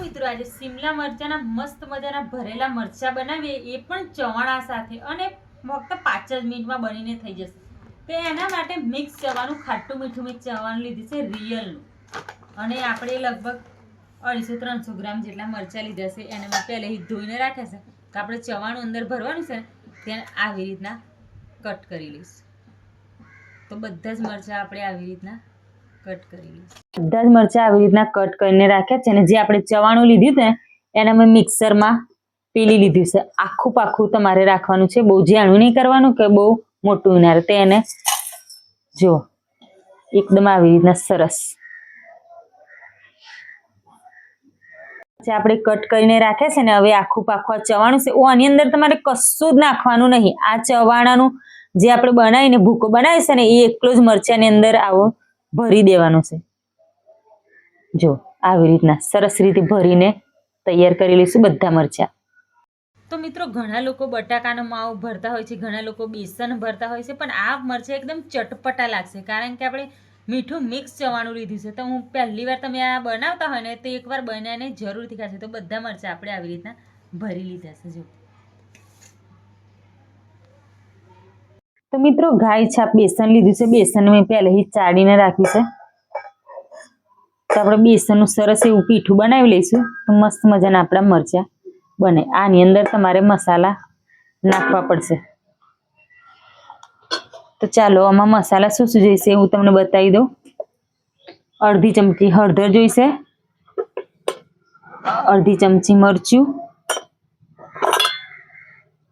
મિત્રો આજે શિમલા મરચાના મસ્ત મજાના ભરેલા મરચા બનાવીએ, એ પણ ચવાણા સાથે, અને ફક્ત 5 જ મિનિટમાં બનીને થઈ જશે. તો એના માટે મિક્સ ચવાનું, ખાટું મીઠું મિક્સ ચવાનું લીધું છે રિયલનું, અને આપણે લગભગ 250-300 ગ્રામ જેટલા મરચા લીધા છે. એને મેં પહેલેથી ધોઈને રાખ્યા છે. તો આપણે ચવાનું અંદર ભરવાનું છે ને તેને આવી રીતના કટ કરી લઈશું. તો બધા જ મરચા આપણે આવી રીતના કટ કરી લઈશું. બધા જ મરચા આવી રીતના કટ કરીને રાખ્યા છે. અને જે આપણે ચવાણું લીધું ને એને મેં મિક્સરમાં પીલી લીધું છે. આખું પાખું તમારે રાખવાનું છે, બહુ ઝીણું નહીં કરવાનું કે બહુ મોટું ના રહે. એને જો એકદમ આવી રીતના સરસ આપણે કટ કરીને રાખ્યા છે ને. હવે આખું પાખું આ ચવાણું છે, આની અંદર તમારે કશું જ નાખવાનું નહીં. આ ચવાણાનું જે આપણે બનાવીને ભૂકો બનાવીએ છે ને એ એકલો જ મરચાની અંદર આવો ભરી દેવાનું છે. જો આવી રીતના સરસ રીતે ભરીને તૈયાર કરી લઈશું બધા મરચા. તો મિત્રો ઘણા લોકો બટાકાનો માવો ભરતા હોય છે, ઘણા લોકો બેસન ભરતા હોય છે, પણ આ મરચા એકદમ ચટપટા લાગશે કારણ કે આપણે મીઠું મિક્સ ચવાણું લીધું છે. તો હું પહેલી વાર તમે આ બનાવતા હોય ને તો એકવાર બનાવીને જરૂરથી ખાશે. તો બધા મરચા આપણે આવી રીતના ભરી લીધા છે. જો તો મિત્રો ઘાય છાપ બેસન લીધું છે. બેસન મેં પહેલેથી ચાળીને રાખ્યું છે. તો આપણે બેસનનું સરસ એવું પીઠું બનાવી લઈશું. તો મસ્ત મજાના આપણા મરચા બને. આની અંદર તમારે મસાલા નાખવા પડશે. તો ચાલો આમાં મસાલા શું શું જોઈશે હું તમને બતાવી દઉં. અડધી ચમચી હળદર જોઈશે, અડધી ચમચી મરચું,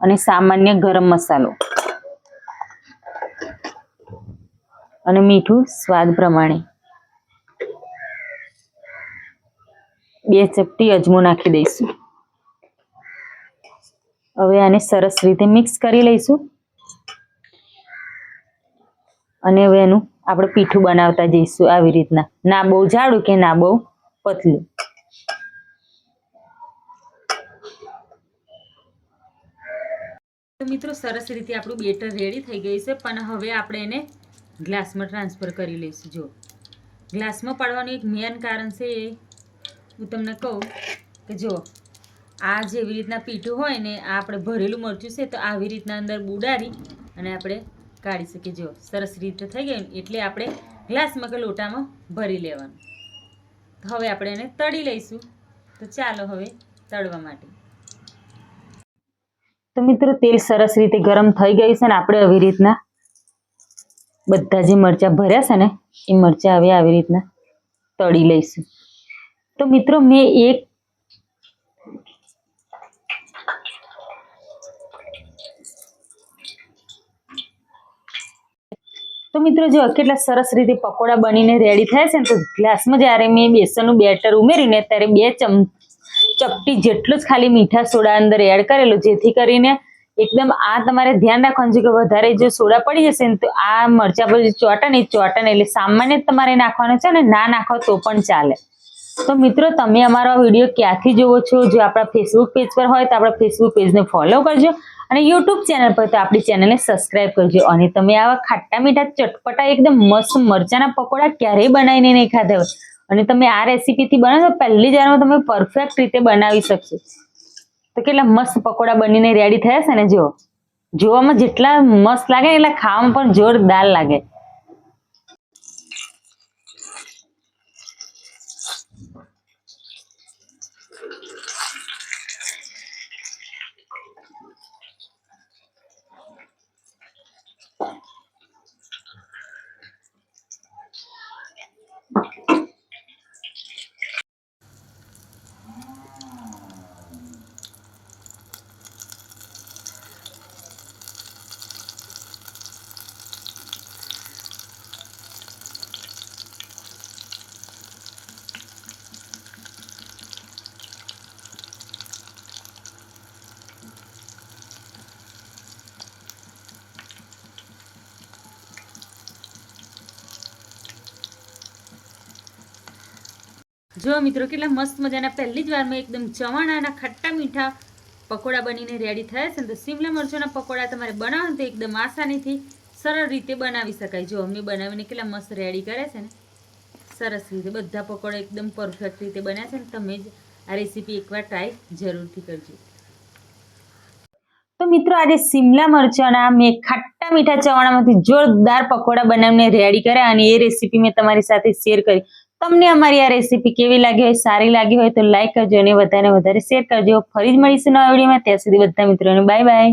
અને સામાન્ય ગરમ મસાલો, અને મીઠું સ્વાદ પ્રમાણે. 2 ચપટી અજમો નાખી દઈશું. હવે આને સરસ રીતે મિક્સ કરી લઈશું. અને હવે એનું આપણે પીઠું બનાવતા જઈશું આવી રીતના, ના બહુ જાડું કે ના બહુ પતલું. તો મિત્રો સરસ રીતે આપણું બેટર રેડી થઈ ગયું છે. પણ હવે આપણે એને ગ્લાસમાં ટ્રાન્સફર કરી લઈશું. જો ગ્લાસમાં પાડવાનું એક મેન કારણ છે એ હું તમને કહું કે જો આ જેવી રીતના પીઠું હોય ને, આ આપણે ભરેલું મરચું છે તો આવી રીતના અંદર બુડાડી અને આપણે કાઢી શકીએ. જો સરસ રીતે થઈ ગયું એટલે આપણે ગ્લાસમાં કે લોટામાં ભરી લેવાનું. તો હવે આપણે એને તળી લઈશું. તો ચાલો હવે તળવા માટે. તો મિત્રો તેલ સરસ રીતે ગરમ થઈ ગયું છે ને આપણે આવી રીતના બધા જે મરચાં ભર્યા છે ને એ મરચાં હવે આવી રીતના તળી લઈશું. તો મિત્રો મેં જો કેટલા સરસ રીતે પકોડા બનીને રેડી થાય છે ને. તો ગ્લાસમાં જ્યારે મેં બેસનનું બેટર ઉમેરીને ત્યારે 2 ચપટી જેટલું જ ખાલી મીઠા સોડા અંદર એડ કરેલું, જેથી કરીને એકદમ આ તમારે ધ્યાન રાખવાનું છે કે વધારે જો સોડા પડી જશે ને તો આ મરચા પર ચોટન એટલે સામાન્ય તમારે નાખવાનું છે ને, ના નાખો તો પણ ચાલે. તો મિત્રો તમે અમારો વિડીયો ક્યાંથી જોવો છો? જો આપણા ફેસબુક પેજ પર હોય તો આપણા ફેસબુક પેજને ફોલો કરજો, અને યુટ્યુબ ચેનલ પર તો આપણી ચેનલને સબસ્ક્રાઈબ કરજો. અને તમે આવા ખાટા મીઠા ચટપટા એકદમ મસ્ત મરચાના પકોડા ક્યારેય બનાવીને નહીં ખાધા હોય, અને તમે આ રેસીપીથી બનાવો પહેલી જ વારમાં તમે પરફેક્ટ રીતે બનાવી શકશો. તો કેટલા મસ્ત પકોડા બનીને રેડી થયા છે ને. જો જોવામાં જેટલા મસ્ત લાગે એટલા ખાવામાં પણ જોરદાર લાગે. જો મિત્રો કેટલા મસ્ત મજાના પહેલી જ વારમાં એકદમ ચવાણાના ખટ્ટા મીઠા પકોડા બનીને રેડી થયા છે. તો શિમલા મરચાંના પકોડા તમારે બનાવો તો એકદમ આસાનીથી સરળ રીતે બનાવી શકાય. જો અમને બનાવીને કેટલા મસ્ત રેડી કરે છે ને, સરસ રીતે બધા પકોડા એકદમ પરફેક્ટ રીતે બન્યા છે. ને તમે જ આ રેસીપી એકવાર ટ્રાય જરૂરથી કરજો. તો મિત્રો આજે શિમલા મરચાંના મેં ખાટા મીઠા ચવાણામાંથી જોરદાર પકોડા બનાવીને રેડી કર્યા અને એ રેસીપી મેં તમારી સાથે શેર કરી. તમને અમારી આ રેસીપી કેવી લાગી હોય, સારી લાગી હોય તો લાઈક કરજો અને વધારે શેર કરજો. ફરી જ મળીશું નવા વિડીયોમાં. ત્યાં સુધી બધા મિત્રોને બાય બાય.